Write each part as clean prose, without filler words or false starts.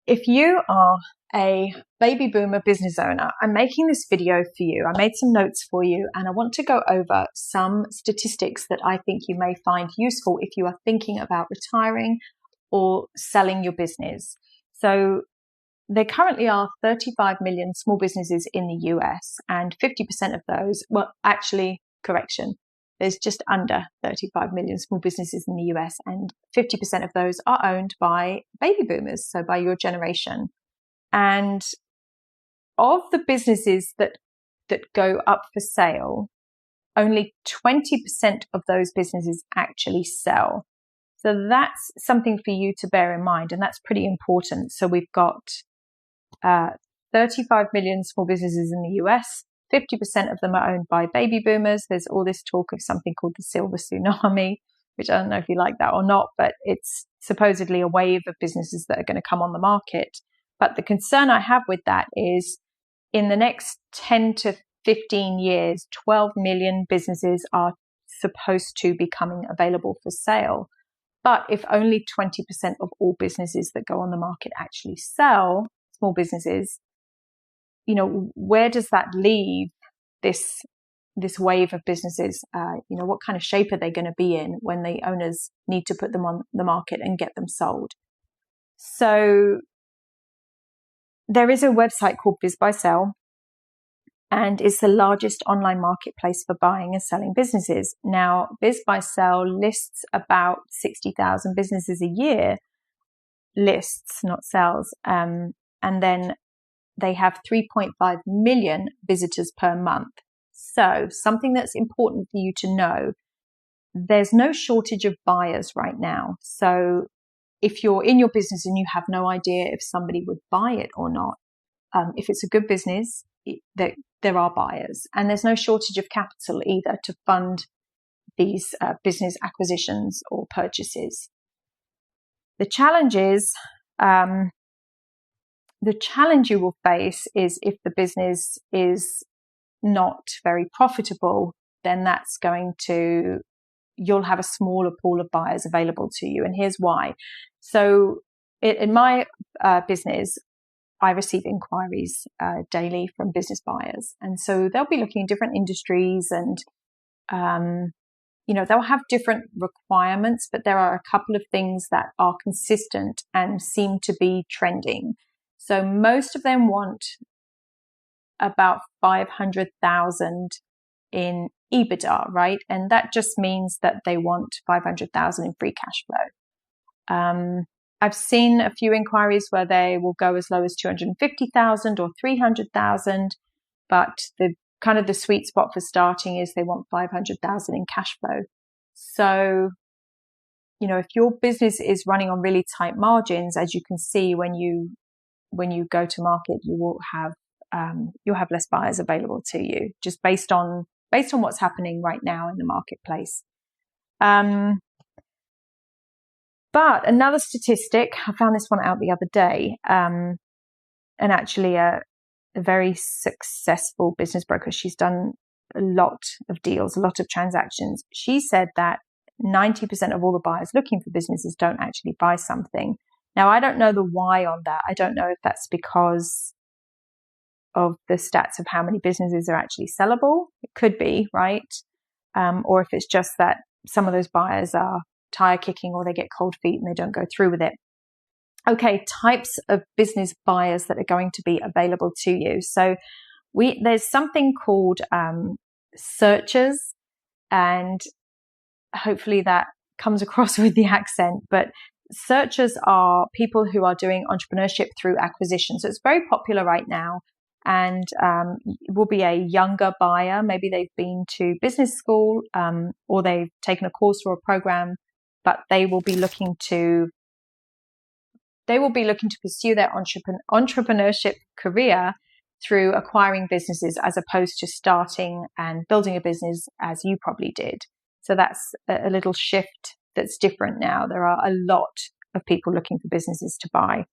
If you are a baby boomer business owner, I'm making this video for you. I made some notes for you, and I want to go over some statistics that I think you may find useful if you are thinking about retiring or selling your business. So there currently are 35 million small businesses in the US, and 50% of those, well, actually, correction, there's just under 35 million small businesses in the US, and 50% of those are owned by baby boomers, so by your generation. And of the businesses that go up for sale, only 20% of those businesses actually sell. So that's something for you to bear in mind, and that's pretty important. So we've got 35 million small businesses in the US. 50% of them are owned by baby boomers. There's all this talk of something called the silver tsunami, which I don't know if you like that or not, but it's supposedly a wave of businesses that are going to come on the market. But the concern I have with that is in the next 10 to 15 years, 12 million businesses are supposed to be coming available for sale. But if only 20% of all businesses that go on the market actually sell, small businesses, where does that leave this wave of businesses? What kind of shape are they going to be in when the owners need to put them on the market and get them sold? So there is a website called BizBuySell, and it's the largest online marketplace for buying and selling businesses. Now, BizBuySell lists about 60,000 businesses a year, lists, not sells, and then they have 3.5 million visitors per month. So something that's important for you to know, there's no shortage of buyers right now. So if you're in your business and you have no idea if somebody would buy it or not, if it's a good business, there are buyers. And there's no shortage of capital either to fund these business acquisitions or purchases. The challenge you will face is if the business is not very profitable, then you'll have a smaller pool of buyers available to you. And here's why. So in my business, I receive inquiries daily from business buyers. And so they'll be looking at different industries and, they'll have different requirements, but there are a couple of things that are consistent and seem to be trending. So most of them want about 500,000 in EBITDA, right? And that just means that they want 500,000 in free cash flow. I've seen a few inquiries where they will go as low as 250,000 or 300,000, but the sweet spot for starting is they want 500,000 in cash flow. So, if your business is running on really tight margins, as you can see when you go to market, you'll have less buyers available to you, just based on what's happening right now in the marketplace. But another statistic, I found this one out the other day, and actually a very successful business broker. She's done a lot of deals, a lot of transactions. She said that 90% of all the buyers looking for businesses don't actually buy something. Now, I don't know the why on that. I don't know if that's because of the stats of how many businesses are actually sellable. It could be, right? Or if it's just that some of those buyers are tire kicking or they get cold feet and they don't go through with it. Okay, types of business buyers that are going to be available to you. So there's something called searchers, and hopefully that comes across with the accent, but searchers are people who are doing entrepreneurship through acquisition. So it's very popular right now, and it will be a younger buyer. Maybe they've been to business school or they've taken a course or a program, but they will be looking to pursue their entrepreneurship career through acquiring businesses as opposed to starting and building a business as you probably did. So that's a little shift that's different now. There are a lot of people looking for businesses to buy.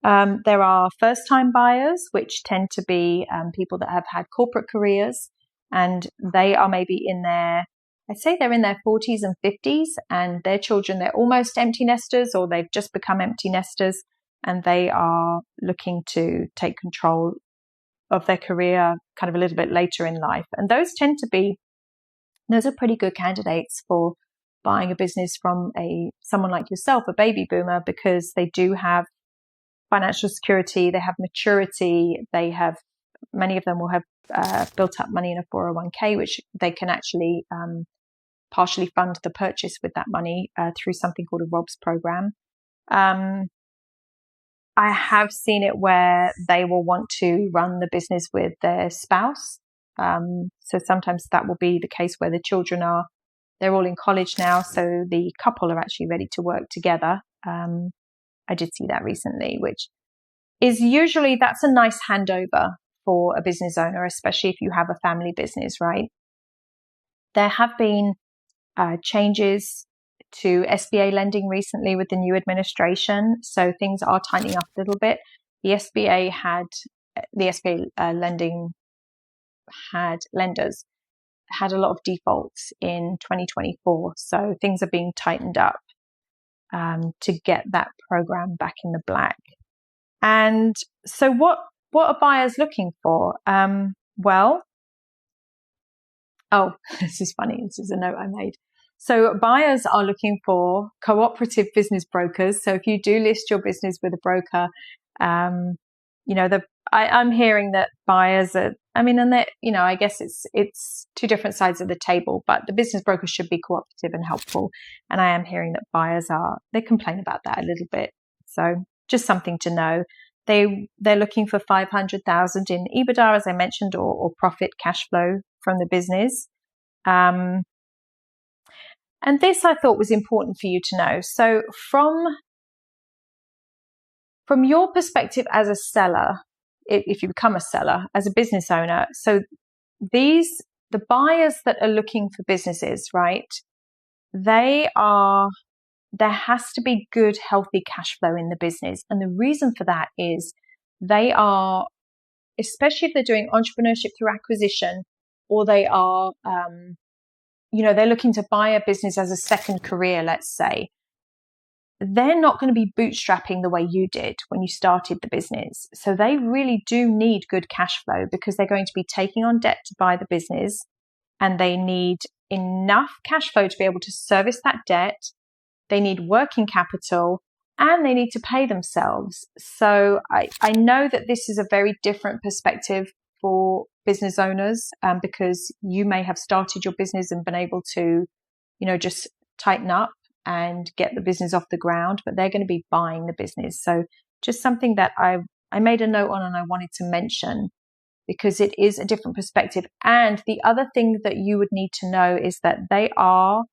There are first-time buyers, which tend to be people that have had corporate careers, and they are maybe they're in their 40s and 50s, and their children, they're almost empty nesters or they've just become empty nesters. and they are looking to take control of their career kind of a little bit later in life. And those are pretty good candidates for buying a business from someone like yourself, a baby boomer, because they do have financial security, they have maturity, many of them will have built up money in a 401k, which they can actually partially fund the purchase with that money through something called a ROBS program. I have seen it where they will want to run the business with their spouse. So sometimes that will be the case where the children they're all in college now, so the couple are actually ready to work together. I did see that recently, which is usually, that's a nice handover for a business owner, especially if you have a family business, right? There have been changes to SBA lending recently with the new administration, so things are tightening up a little bit. The SBA lending lenders had a lot of defaults in 2024, so things are being tightened up to get that program back in the black. And so what are buyers looking for? This is funny. This is a note I made. So buyers are looking for cooperative business brokers. So if you do list your business with a broker, I'm hearing that buyers I guess it's two different sides of the table, but the business broker should be cooperative and helpful. And I am hearing that buyers they complain about that a little bit. So just something to know. They're looking for 500,000 in EBITDA, as I mentioned, or profit cash flow from the business. And this I thought was important for you to know. So from your perspective as a seller, if you become a seller, as a business owner, so the buyers that are looking for businesses, right, there has to be good, healthy cash flow in the business. And the reason for that is they are, especially if they're doing entrepreneurship through acquisition, or they are, they're looking to buy a business as a second career, let's say, they're not going to be bootstrapping the way you did when you started the business. So they really do need good cash flow, because they're going to be taking on debt to buy the business, and they need enough cash flow to be able to service that debt. They need working capital, and they need to pay themselves. So I know that this is a very different perspective for business owners, because you may have started your business and been able to, just tighten up and get the business off the ground, but they're going to be buying the business. So just something that I made a note on and I wanted to mention, because it is a different perspective. And the other thing that you would need to know is that they are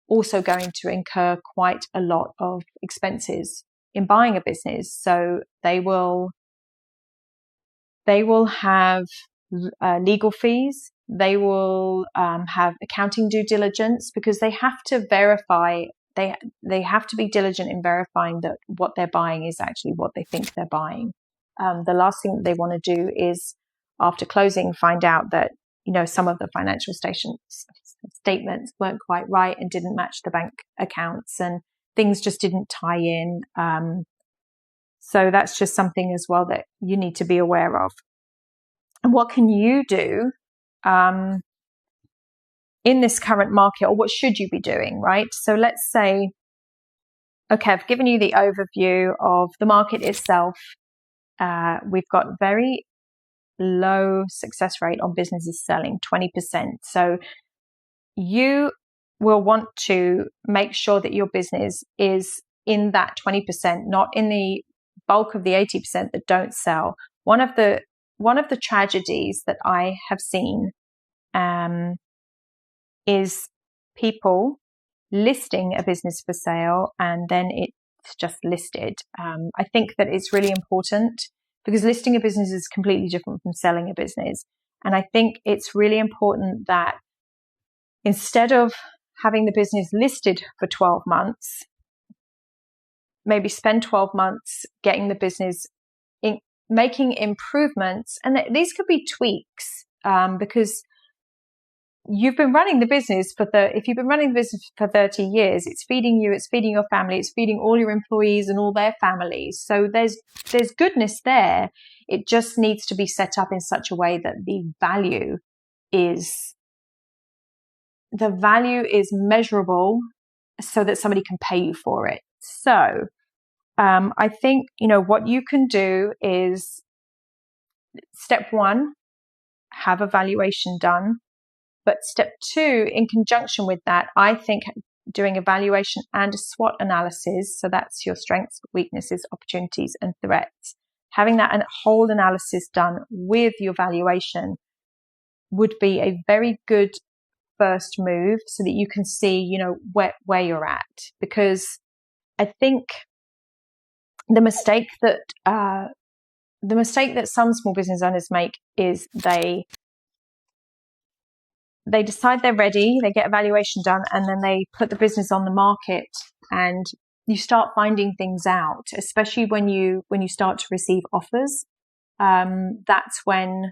also going to incur quite a lot of expenses in buying a business. So they will have legal fees. They will have accounting due diligence, because they have to verify. They have to be diligent in verifying that what they're buying is actually what they think they're buying. The last thing that they want to do is, after closing, find out that some of the financial statements weren't quite right and didn't match the bank accounts, and things just didn't tie in. So that's just something as well that you need to be aware of. And what can you do in this current market, or what should you be doing, right? So let's say, okay, I've given you the overview of the market itself. We've got very low success rate on businesses selling, 20%. So you will want to make sure that your business is in that 20%, not in the bulk of the 80% that don't sell. One of the tragedies that I have seen is people listing a business for sale and then it's just listed. I think that it's really important, because listing a business is completely different from selling a business. And I think it's really important that instead of having the business listed for 12 months, maybe spend 12 months getting the business making improvements. And these could be tweaks, because you've been running the business if you've been running the business for 30 years, it's feeding you, it's feeding your family, it's feeding all your employees and all their families. So there's goodness there. It just needs to be set up in such a way that the value is measurable so that somebody can pay you for it. So I think, what you can do is, step one, have a valuation done. But step two, in conjunction with that, I think doing a valuation and a SWOT analysis, so that's your strengths, weaknesses, opportunities, and threats, having that whole analysis done with your valuation would be a very good first move so that you can see, where you're at. Because I think the mistake that some small business owners make is they decide they're ready, they get a valuation done, and then they put the business on the market, and you start finding things out, especially when you start to receive offers. That's when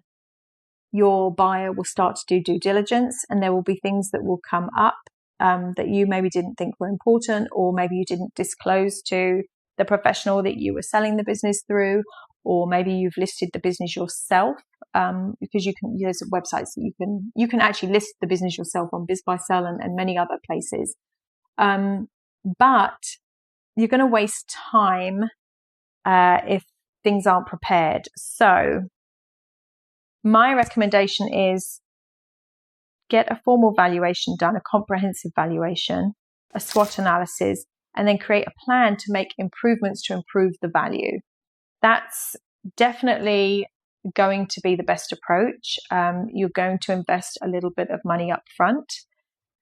your buyer will start to do due diligence, and there will be things that will come up that you maybe didn't think were important, or maybe you didn't disclose to the professional that you were selling the business through, or maybe you've listed the business yourself, because there's websites that you can actually list the business yourself on BizBuySell and many other places. But you're going to waste time if things aren't prepared. So my recommendation is get a formal valuation done, a comprehensive valuation, a SWOT analysis, and then create a plan to make improvements to improve the value. That's definitely going to be the best approach. You're going to invest a little bit of money up front,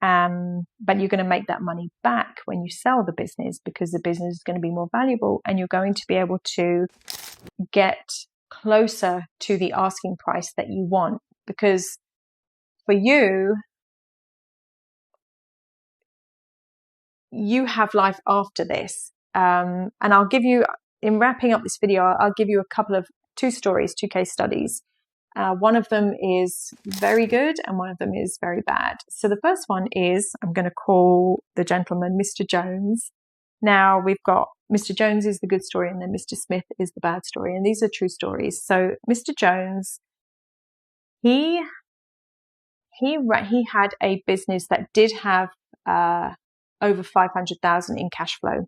but you're going to make that money back when you sell the business, because the business is going to be more valuable, and you're going to be able to get closer to the asking price that you want. Because for you have life after this. And I'll give you, in wrapping up this video, I'll give you two case studies. One of them is very good and one of them is very bad. So the first one is, I'm going to call the gentleman Mr. Jones. Now we've got Mr. Jones is the good story, and then Mr. Smith is the bad story. And these are true stories. So Mr. Jones, he had a business that did have over 500,000 in cash flow.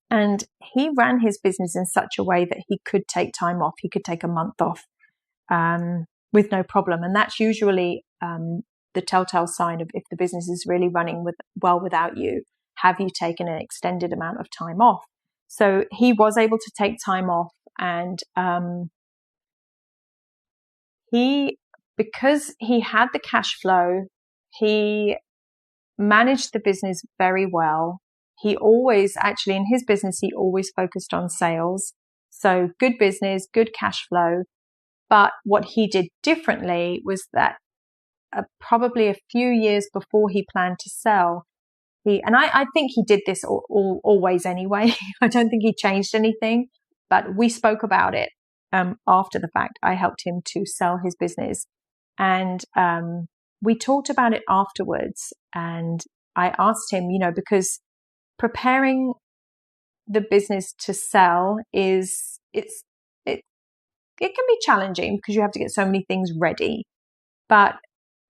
And he ran his business in such a way that he could take time off. He could take a month off with no problem. And that's usually the telltale sign of if the business is really running well without you. Have you taken an extended amount of time off? So he was able to take time off, and because he had the cash flow, he managed the business very well. He always, actually in his business, he always focused on sales. So good business, good cash flow. But what he did differently was that probably a few years before he planned to sell, I think he did this always anyway. I don't think he changed anything, but we spoke about it after the fact. I helped him to sell his business, and we talked about it afterwards. And I asked him, because preparing the business to sell it can be challenging because you have to get so many things ready. But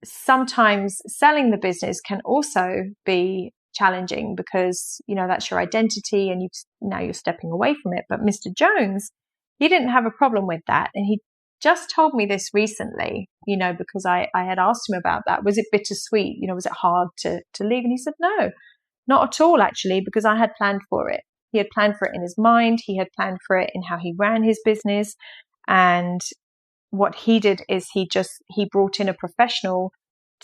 sometimes selling the business can also be challenging because, that's your identity, and now you're stepping away from it. But Mr. Jones, he didn't have a problem with that. And he just told me this recently, because I had asked him about that. Was it bittersweet? Was it hard to leave? And he said, no, not at all, actually, because I had planned for it. He had planned for it in his mind. He had planned for it in how he ran his business. And what he did is he brought in a professional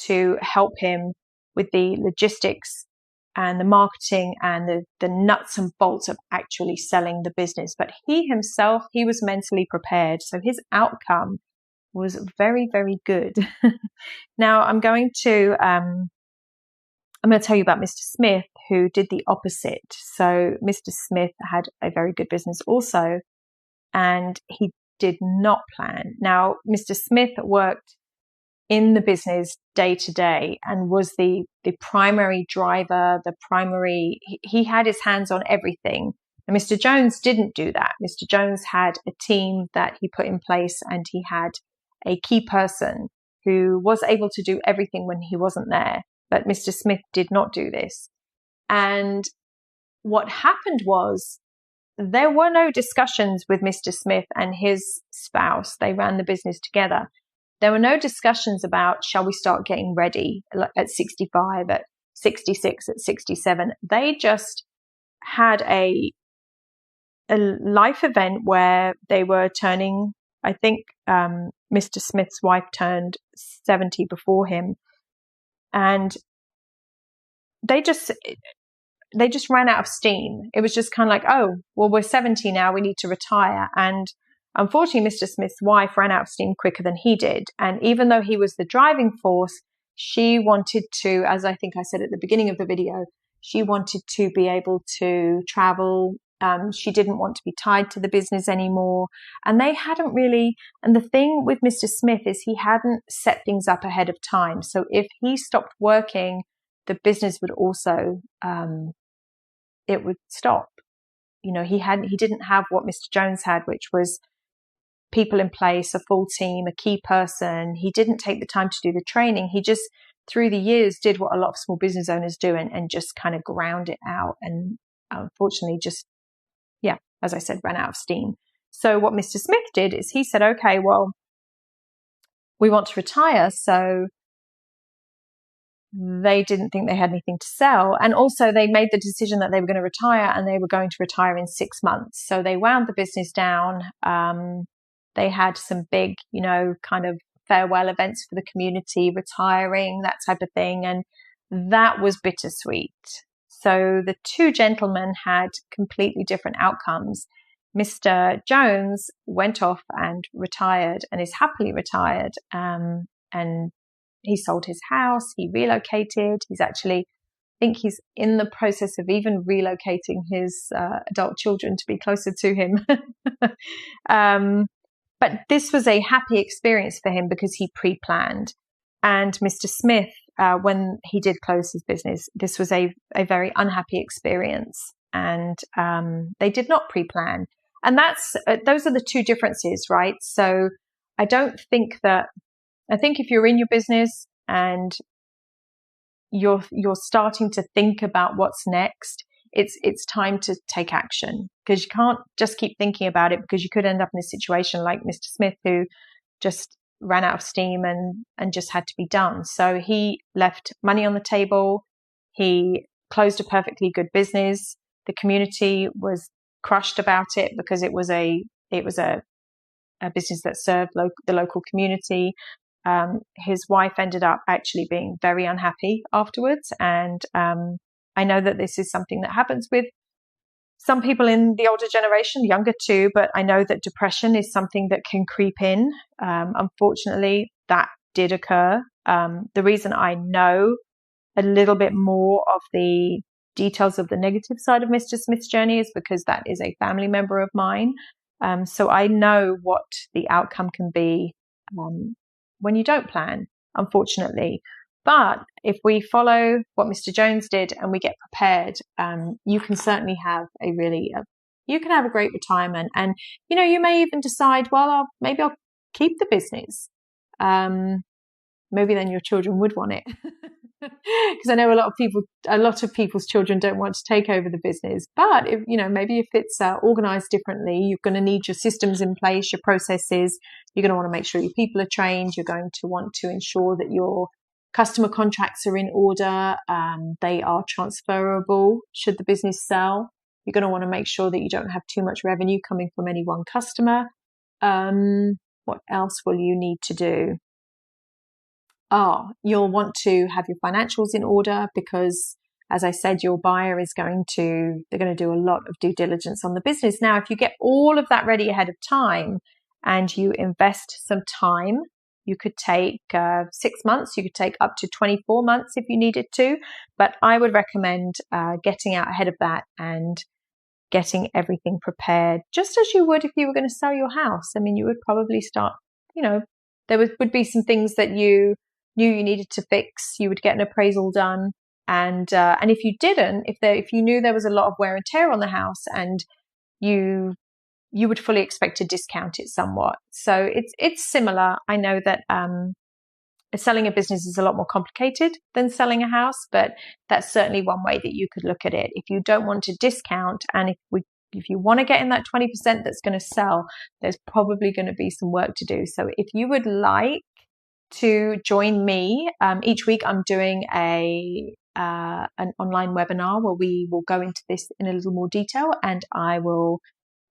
to help him with the logistics and the marketing and the nuts and bolts of actually selling the business. But he himself, he was mentally prepared. So his outcome was very, very good. Now I'm going to tell you about Mr. Smith, who did the opposite. So Mr. Smith had a very good business also, and he did not plan. Now, Mr. Smith worked in the business day to day and was the primary driver, he had his hands on everything. And Mr. Jones didn't do that. Mr. Jones had a team that he put in place, and he had a key person who was able to do everything when he wasn't there. But Mr. Smith did not do this. And what happened was there were no discussions with Mr. Smith and his spouse. They ran the business together. There were no discussions about, shall we start getting ready at 65, at 66, at 67. They just had a life event where they were turning, I think Mr. Smith's wife turned 70 before him. And they just ran out of steam. It was just kind of like, oh, well, we're 70 now, we need to retire. And unfortunately, Mr. Smith's wife ran out of steam quicker than he did. And even though he was the driving force, she wanted to, as I think I said at the beginning of the video, she wanted to be able to travel. She didn't want to be tied to the business anymore. And they hadn't really, and the thing with Mr. Smith is he hadn't set things up ahead of time. So if he stopped working, the business would also, it would stop. You know, he didn't have what Mr. Jones had, which was people in place, a full team, a key person. He didn't take the time to do the training. He just, through the years, did what a lot of small business owners do and just kind of ground it out. And unfortunately, just, yeah, as I said, ran out of steam. So what Mr. Smith did is he said, okay, well, we want to retire. So they didn't think they had anything to sell. And also they made the decision that they were going to retire, and they were going to retire in 6 months. So they wound the business down. They had some big, you know, kind of farewell events for the community, retiring, that type of thing. And that was bittersweet. So the two gentlemen had completely different outcomes. Mr. Jones went off and retired and is happily retired. And he sold his house. He relocated. He's actually, I think he's in the process of even relocating his adult children to be closer to him. But this was a happy experience for him because he pre-planned. And Mr. Smith, when he did close his business, this was a very unhappy experience. And they did not pre-plan. And those are the two differences, right? So I think if you're in your business and you're starting to think about what's next, it's time to take action, because you can't just keep thinking about it, because you could end up in a situation like Mr. Smith, who just ran out of steam and just had to be done. So he left money on the table. He closed a perfectly good business. The community was crushed about it because it was a business that served the local community. His wife ended up actually being very unhappy afterwards. And I know that this is something that happens with some people in the older generation, younger too, but I know that depression is something that can creep in. Unfortunately, that did occur. The reason I know a little bit more of the details of the negative side of Mr. Smith's journey is because that is a family member of mine. So I know what the outcome can be when you don't plan, unfortunately. But if we follow what Mr. Jones did and we get prepared, you can certainly have you can have a great retirement. And, you know, you may even decide, well, maybe I'll keep the business. Maybe then your children would want it. Because I know a lot of people's children don't want to take over the business. But maybe if it's organized differently, you're going to need your systems in place, your processes. You're going to want to make sure your people are trained. You're going to want to ensure that your customer contracts are in order. They are transferable should the business sell. You're going to want to make sure that you don't have too much revenue coming from any one customer. What else will you need to do? You'll want to have your financials in order, because, as I said, your buyer they're going to do a lot of due diligence on the business. Now, if you get all of that ready ahead of time and you invest some time, you could take 6 months, you could take up to 24 months if you needed to. But I would recommend getting out ahead of that and getting everything prepared, just as you would if you were going to sell your house. I mean, you would probably start, there would be some things that you knew you needed to fix, you would get an appraisal done. And if you didn't, if you knew there was a lot of wear and tear on the house, and you would fully expect to discount it somewhat. So it's similar. I know that selling a business is a lot more complicated than selling a house, but that's certainly one way that you could look at it. If you don't want to discount, and if you want to get in that 20% that's going to sell, there's probably going to be some work to do. So if you would like to join me, each week I'm doing an online webinar where we will go into this in a little more detail, and I will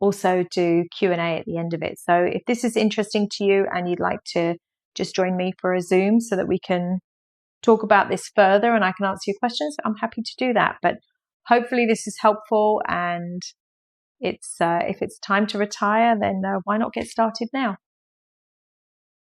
also do Q&A at the end of it. So if this is interesting to you and you'd like to just join me for a Zoom so that we can talk about this further and I can answer your questions, I'm happy to do that. But hopefully this is helpful, and if it's time to retire, then why not get started now?